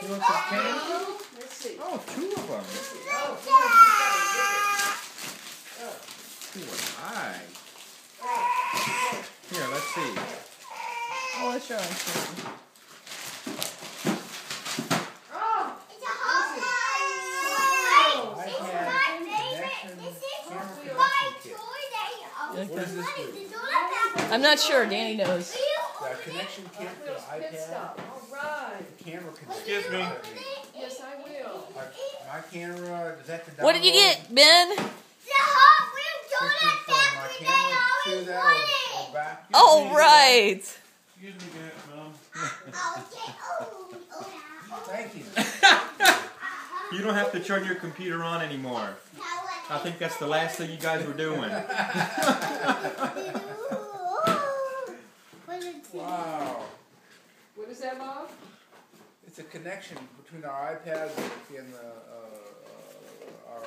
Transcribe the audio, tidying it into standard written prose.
You want some candy? Let's see. Oh, two of them. Oh, Hi. Here, let's see. Oh, let's show him. It's a hot What is this for? I'm not sure. Danny knows. The connection kit for the iPad. All right. Camera connection. Excuse me. Yes, I will. My camera, does that the What did you get, Ben? My camera to that or back? Oh, right. Excuse me, Mom. Thank you. You don't have to turn your computer on anymore. I think that's the last thing you guys were doing. Wow. What is that, Bob? It's a connection between our iPads and our